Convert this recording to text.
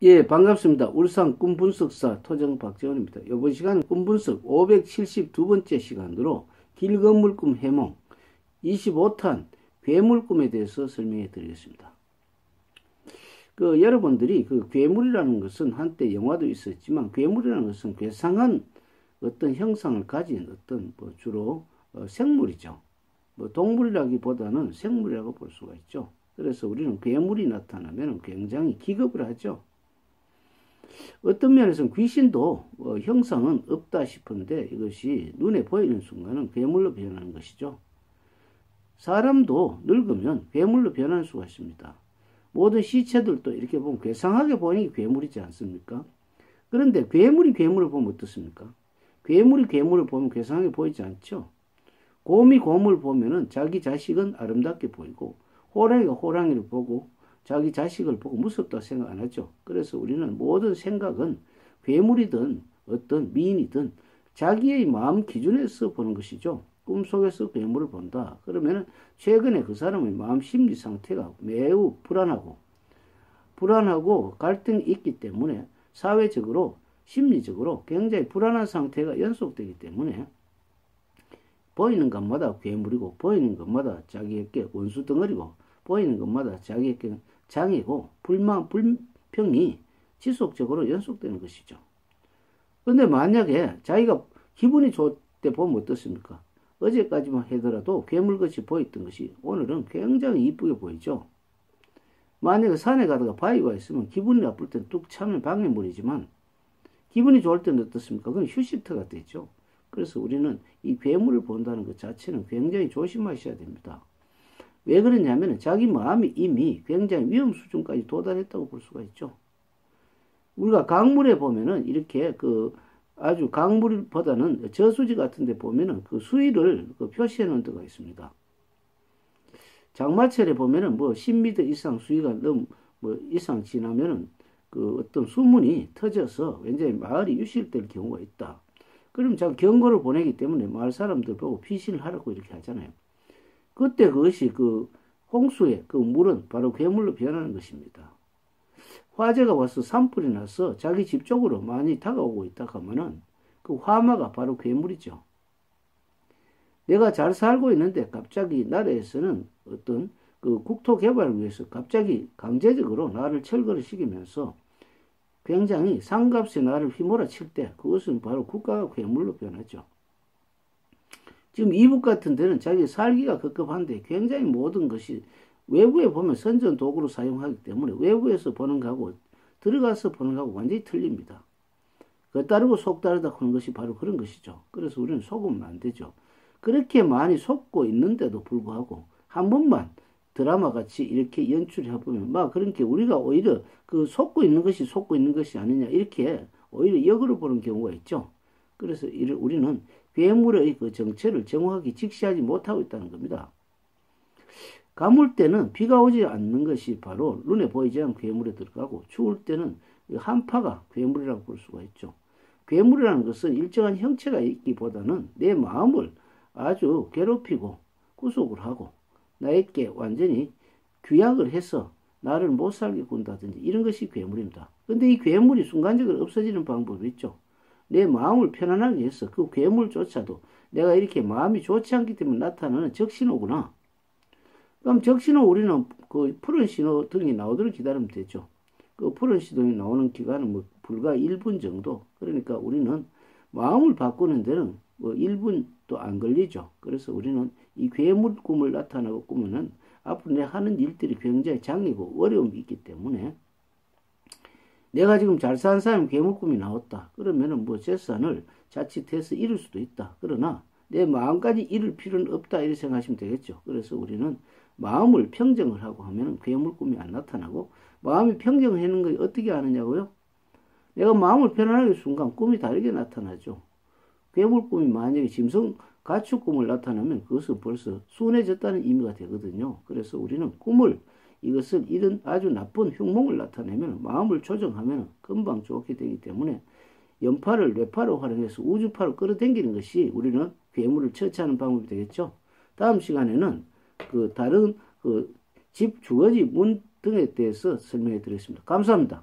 예, 반갑습니다. 울산 꿈분석사 토정 박재원입니다. 이번 시간은 꿈분석 572번째 시간으로 길건물꿈 해몽 25탄 괴물꿈에 대해서 설명해 드리겠습니다. 여러분들이 괴물이라는 것은 한때 영화도 있었지만 괴물이라는 것은 괴상한 어떤 형상을 가진 어떤 주로 생물이죠. 동물이라기보다는 생물이라고 볼 수가 있죠. 그래서 우리는 괴물이 나타나면 굉장히 기겁을 하죠. 어떤 면에서는 귀신도 형상은 없다 싶은데 이것이 눈에 보이는 순간은 괴물로 변하는 것이죠. 사람도 늙으면 괴물로 변할 수가 있습니다. 모든 시체들도 이렇게 보면 괴상하게 보이는 게 괴물이지 않습니까? 그런데 괴물이 괴물을 보면 어떻습니까? 괴물이 괴물을 보면 괴상하게 보이지 않죠. 곰이 곰을 보면은 자기 자식은 아름답게 보이고 호랑이가 호랑이를 보고 자기 자식을 보고 무섭다고 생각 안 하죠. 그래서 우리는 모든 생각은 괴물이든 어떤 미인이든 자기의 마음 기준에서 보는 것이죠. 꿈속에서 괴물을 본다. 그러면 최근에 그 사람의 마음 심리 상태가 매우 불안하고 갈등이 있기 때문에 사회적으로 심리적으로 굉장히 불안한 상태가 연속되기 때문에 보이는 것마다 괴물이고 보이는 것마다 자기에게 원수 덩어리고 보이는 것마다 자기에게 장애고 불평이 지속적으로 연속되는 것이죠. 그런데 만약에 자기가 기분이 좋을 때 보면 어떻습니까? 어제까지만 하더라도 괴물같이 보였던 것이 오늘은 굉장히 이쁘게 보이죠. 만약에 산에 가다가 바위가 있으면 기분이 나쁠 때는 뚝 차면 방해물이지만 기분이 좋을 때는 어떻습니까? 그건 휴식터가 되죠. 그래서 우리는 이 괴물을 본다는 것 자체는 굉장히 조심하셔야 됩니다. 왜 그러냐면 자기 마음이 이미 굉장히 위험 수준까지 도달했다고 볼 수가 있죠. 우리가 강물에 보면은 이렇게 아주 강물보다는 저수지 같은 데 보면은 수위를 표시해 놓은 데가 있습니다. 장마철에 보면은 10m 이상 수위가 이상 지나면은 어떤 수문이 터져서 굉장히 마을이 유실될 경우가 있다. 그럼 자꾸 경고를 보내기 때문에 마을 사람들 보고 피신을 하라고 이렇게 하잖아요. 그때 그것이 홍수의 물은 바로 괴물로 변하는 것입니다. 화재가 와서 산불이 나서 자기 집 쪽으로 많이 다가오고 있다 하면은 그 화마가 바로 괴물이죠. 내가 잘 살고 있는데 갑자기 나라에서는 어떤 국토 개발을 위해서 갑자기 강제적으로 나를 철거를 시키면서 굉장히 상값에 나를 휘몰아칠 때 그것은 바로 국가가 괴물로 변하죠. 지금 이북 같은 데는 자기 살기가 급급한데 굉장히 모든 것이 외부에 보면 선전 도구로 사용하기 때문에 외부에서 보는 거하고 들어가서 보는 거하고 완전히 틀립니다. 겉다르고 속다르다 하는 것이 바로 그런 것이죠. 그래서 우리는 속으면 안 되죠. 그렇게 많이 속고 있는데도 불구하고 한 번만 드라마 같이 이렇게 연출을 해보면 그렇게 우리가 오히려 속고 있는 것이 아니냐 이렇게 오히려 역으로 보는 경우가 있죠. 그래서 우리는 괴물의 정체를 정확하게 직시하지 못하고 있다는 겁니다. 가물 때는 비가 오지 않는 것이 바로 눈에 보이지 않는 괴물에 들어가고 추울 때는 한파가 괴물이라고 볼 수가 있죠. 괴물이라는 것은 일정한 형체가 있기보다는 내 마음을 아주 괴롭히고 구속을 하고 나에게 완전히 규약을 해서 나를 못 살게 군다든지 이런 것이 괴물입니다. 그런데 이 괴물이 순간적으로 없어지는 방법이 있죠. 내 마음을 편안하게 해서 그 괴물조차도 내가 이렇게 마음이 좋지 않기 때문에 나타나는 적신호구나. 그럼 적신호 우리는 푸른 신호 등이 나오도록 기다리면 되죠. 푸른 신호등이 나오는 기간은 불과 1분 정도. 그러니까 우리는 마음을 바꾸는 데는 1분도 안 걸리죠. 그래서 우리는 이 괴물 꿈을 나타나고 꾸면은 앞으로 내가 하는 일들이 굉장히 장애고 어려움이 있기 때문에 내가 지금 잘 사는 사람이 괴물 꿈이 나왔다. 그러면은 재산을 자칫해서 잃을 수도 있다. 그러나 내 마음까지 잃을 필요는 없다. 이렇게 생각하시면 되겠죠. 그래서 우리는 마음을 평정을 하고 하면은 괴물 꿈이 안 나타나고 마음이 평정하는 걸 어떻게 하느냐고요? 내가 마음을 편안하게 순간 꿈이 다르게 나타나죠. 괴물 꿈이 만약에 짐승 가축 꿈을 나타나면 그것은 벌써 순해졌다는 의미가 되거든요. 그래서 우리는 꿈을 이것을 이런 아주 나쁜 흉몽을 나타내면 마음을 조정하면 금방 좋게 되기 때문에 연파를 뇌파로 활용해서 우주파로 끌어당기는 것이 우리는 괴물을 처치하는 방법이 되겠죠. 다음 시간에는 다른 집 주거지 문 등에 대해서 설명해 드리겠습니다. 감사합니다.